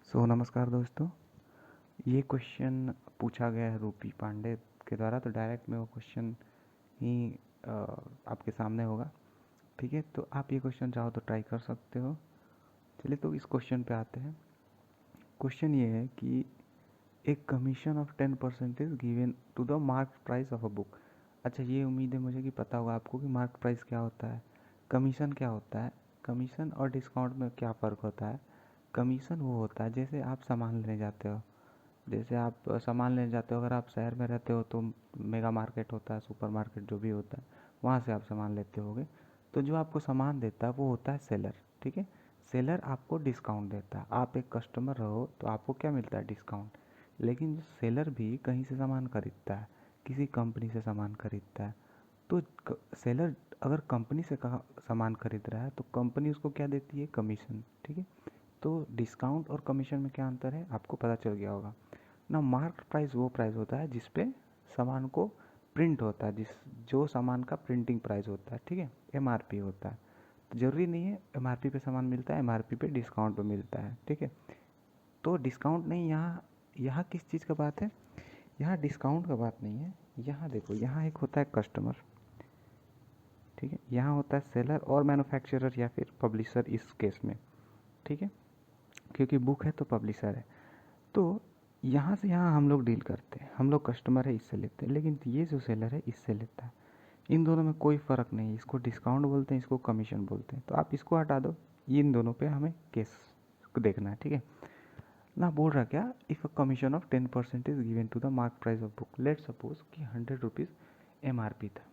नमस्कार दोस्तों। ये क्वेश्चन पूछा गया है रूपी पांडे के द्वारा, तो डायरेक्ट में वो क्वेश्चन ही आपके सामने होगा। ठीक है, तो आप ये क्वेश्चन चाहो तो ट्राई कर सकते हो। चलिए तो इस क्वेश्चन पे आते हैं। क्वेश्चन ये है कि एक commission of 10% is given to the mark price of a book. अच्छा, ये उम्मीद है मुझे कि पता होगा आपको कि मार्क प्राइस क्या होता है, कमीशन क्या होता है, कमीशन और डिस्काउंट में क्या फ़र्क होता है। कमीशन वो होता है जैसे आप सामान लेने जाते हो, जैसे आप सामान लेने जाते हो, अगर आप शहर में रहते हो तो मेगा मार्केट होता है, सुपर मार्केट जो भी होता है, वहाँ से आप सामान लेते होगे। तो जो आपको सामान देता है वो होता है सेलर। ठीक है, सेलर आपको डिस्काउंट देता है। आप एक कस्टमर रहो तो आपको क्या मिलता है, डिस्काउंट। लेकिन जो सेलर भी कहीं से सामान खरीदता है, किसी कंपनी से सामान खरीदता है, तो सेलर अगर कंपनी से सामान खरीद रहा है तो कंपनी उसको क्या देती है, कमीशन। ठीक है, तो डिस्काउंट और कमीशन में क्या अंतर है आपको पता चल गया होगा ना। मार्क प्राइस वो प्राइस होता है जिस पे सामान को प्रिंट होता है, जो सामान का प्रिंटिंग प्राइस होता है। ठीक है, एमआरपी होता है। तो ज़रूरी नहीं है एमआरपी पे सामान मिलता है, एमआरपी पे डिस्काउंट पे मिलता है। ठीक है, तो डिस्काउंट नहीं, यहाँ यहाँ किस चीज़ का बात है, यहाँ डिस्काउंट का बात नहीं है। यहाँ देखो, यहाँ एक होता है कस्टमर, ठीक है, यहाँ होता है सेलर और मैन्युफैक्चरर या फिर पब्लिशर इस केस में। ठीक है, क्योंकि बुक है तो पब्लिशर है। तो यहाँ से यहाँ हम लोग डील करते हैं, हम लोग कस्टमर है इससे लेते हैं, लेकिन ये जो सेलर है इससे लेता है। इन दोनों में कोई फ़र्क नहीं है, इसको डिस्काउंट बोलते हैं, इसको कमीशन बोलते हैं। तो आप इसको हटा दो, इन दोनों पे हमें केस को देखना है। ठीक है ना, बोल रहा क्या, if a commission of 10% is given to the mark price of book, let suppose कि 100 रुपीज़ MRP था।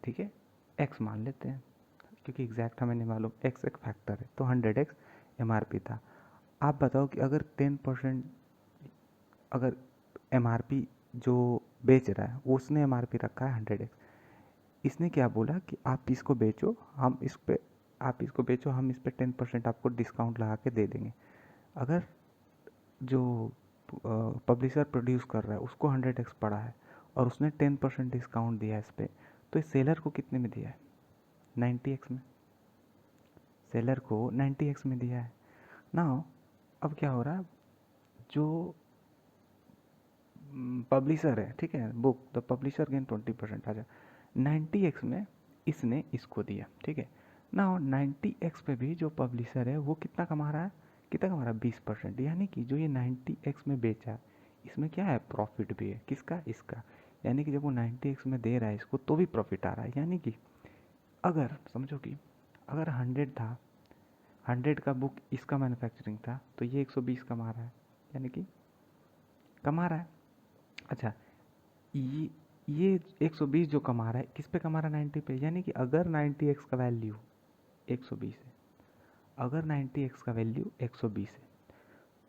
ठीक है, एक्स मान लेते हैं क्योंकि एग्जैक्ट हमें नहीं मालूम, एक्स एक फैक्टर है, तो 100x MRP था। आप बताओ कि अगर 10%, अगर MRP जो बेच रहा है उसने MRP रखा है 100x, इसने क्या बोला कि आप इसको बेचो, हम इस पे, आप इसको बेचो, हम इस पे 10% आपको डिस्काउंट लगा के दे देंगे। अगर जो पब्लिशर प्रोड्यूस कर रहा है उसको 100x पड़ा है और उसने 10% डिस्काउंट दिया है इस पर, तो इस सेलर को कितने में दिया है, 90x में। सेलर को 90x में दिया है ना। अब क्या हो रहा है, जो पब्लिशर है, ठीक है, बुक द पब्लिशर गेन 20%, आ जाए 90x में इसने इसको दिया। ठीक है ना, 90x पे भी जो पब्लिशर है वो कितना कमा रहा है, कितना कमा रहा है, 20%। यानी कि जो ये 90x में बेचा, इसमें क्या है, प्रॉफिट भी है, किसका, इसका। यानी कि जब वो 90x में दे रहा है इसको तो भी प्रॉफिट आ रहा है। यानी कि अगर समझो कि अगर 100 था, 100 का बुक इसका मैन्युफैक्चरिंग था, तो ये 120 कमा रहा है, यानी कि कमा रहा है। अच्छा, ये ये 120 जो कमा रहा है किस पे कमा रहा है, 90 पे। यानी कि अगर 90x का वैल्यू 120 है, अगर 90x का वैल्यू 120 है,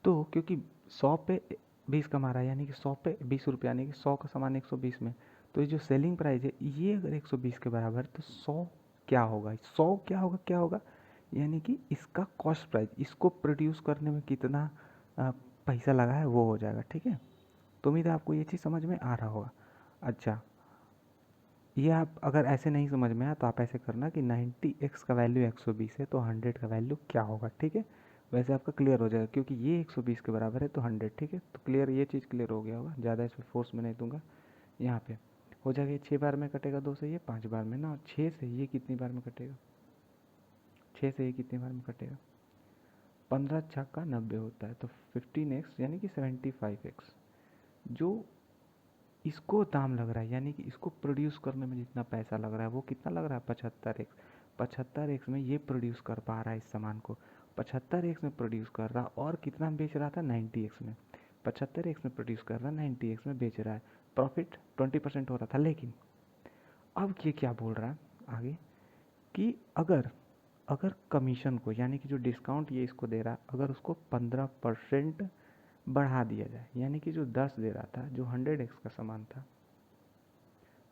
तो क्योंकि 100 पे 20 कमा रहा है, यानी कि 100 पे 20 रुपये, यानी कि 100 का सामान 120 में, तो ये जो सेलिंग प्राइस है ये अगर 120 के बराबर है, तो 100 क्या होगा, 100 क्या होगा, क्या होगा, यानी कि इसका कॉस्ट प्राइस, इसको प्रोड्यूस करने में कितना पैसा लगा है वो हो जाएगा। ठीक है, तो उम्मीद है आपको ये चीज़ समझ में आ रहा होगा। अच्छा, ये आप अगर ऐसे नहीं समझ में आया तो आप ऐसे करना कि 90x का वैल्यू 120 है तो 100 का वैल्यू क्या होगा। ठीक है, वैसे आपका क्लियर हो जाएगा क्योंकि ये 120 के बराबर है तो 100। ठीक है, तो क्लियर, ये चीज़ क्लियर हो गया होगा, ज़्यादा इस पर फोर्स में नहीं दूंगा। यहाँ पे हो जाएगा, ये 6 बार में कटेगा, 2 से ये 5 बार में ना, 6 से ये कितनी बार में कटेगा, 6 से ये कितनी बार में कटेगा, 15 छक्का 90 होता है, तो 15x यानी कि 75x जो इसको दाम लग रहा है, यानी कि इसको प्रोड्यूस करने में जितना पैसा लग रहा है वो कितना लग रहा है, 75x। 75x में ये प्रोड्यूस कर पा रहा है इस सामान को, 75x में प्रोड्यूस कर रहा, और कितना में बेच रहा था, 90x में। 75x में प्रोड्यूस कर रहा, 90x में बेच रहा है, प्रॉफिट 20% हो रहा था। लेकिन अब ये क्या बोल रहा है आगे कि अगर अगर कमीशन को, यानी कि जो डिस्काउंट ये इसको दे रहा है, अगर उसको 15% बढ़ा दिया जाए, यानी कि जो 10 दे रहा था, जो 100x का सामान था,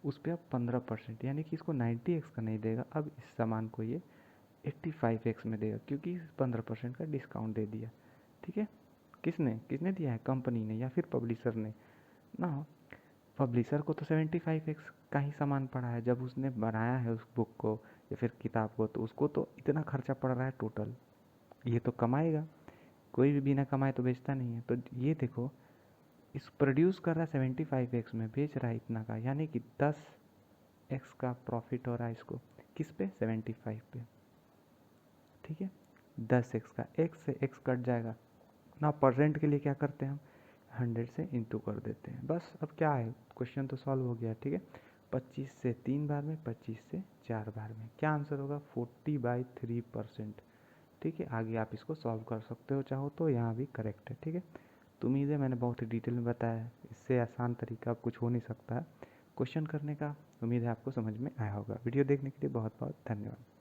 उस पर अब 15%, यानी कि इसको 90x का नहीं देगा, अब इस सामान को ये 85x में देगा क्योंकि 15% का डिस्काउंट दे दिया। ठीक है, किसने किसने दिया है, कंपनी ने या फिर पब्लिशर ने ना। पब्लिशर को तो 75x का ही सामान पड़ा है, जब उसने बनाया है उस बुक को या फिर किताब को, तो उसको तो इतना खर्चा पड़ रहा है टोटल, ये तो कमाएगा। कोई भी बिना कमाए तो बेचता नहीं है। तो ये देखो, इस प्रोड्यूस कर रहा है 75x में, बेच रहा है इतना का, यानी कि 10x का प्रॉफिट हो रहा है इसको। किस पे? 75 पे। ठीक है, 10x का, x से x कट जाएगा ना। परसेंट के लिए क्या करते हैं हम? 100 से इंटू कर देते हैं, बस। अब क्या है, क्वेश्चन तो सॉल्व हो गया। ठीक है, 25 से 3 बार में, 25 से 4 बार में, क्या आंसर होगा? 40/3%। ठीक है, आगे आप इसको सॉल्व कर सकते हो चाहो तो, यहाँ भी करेक्ट है। ठीक है, तो उम्मीद है मैंने बहुत ही डिटेल में बताया है, इससे आसान तरीका अब कुछ हो नहीं सकता है क्वेश्चन करने का। उम्मीद है आपको समझ में आया होगा। वीडियो देखने के लिए बहुत बहुत धन्यवाद।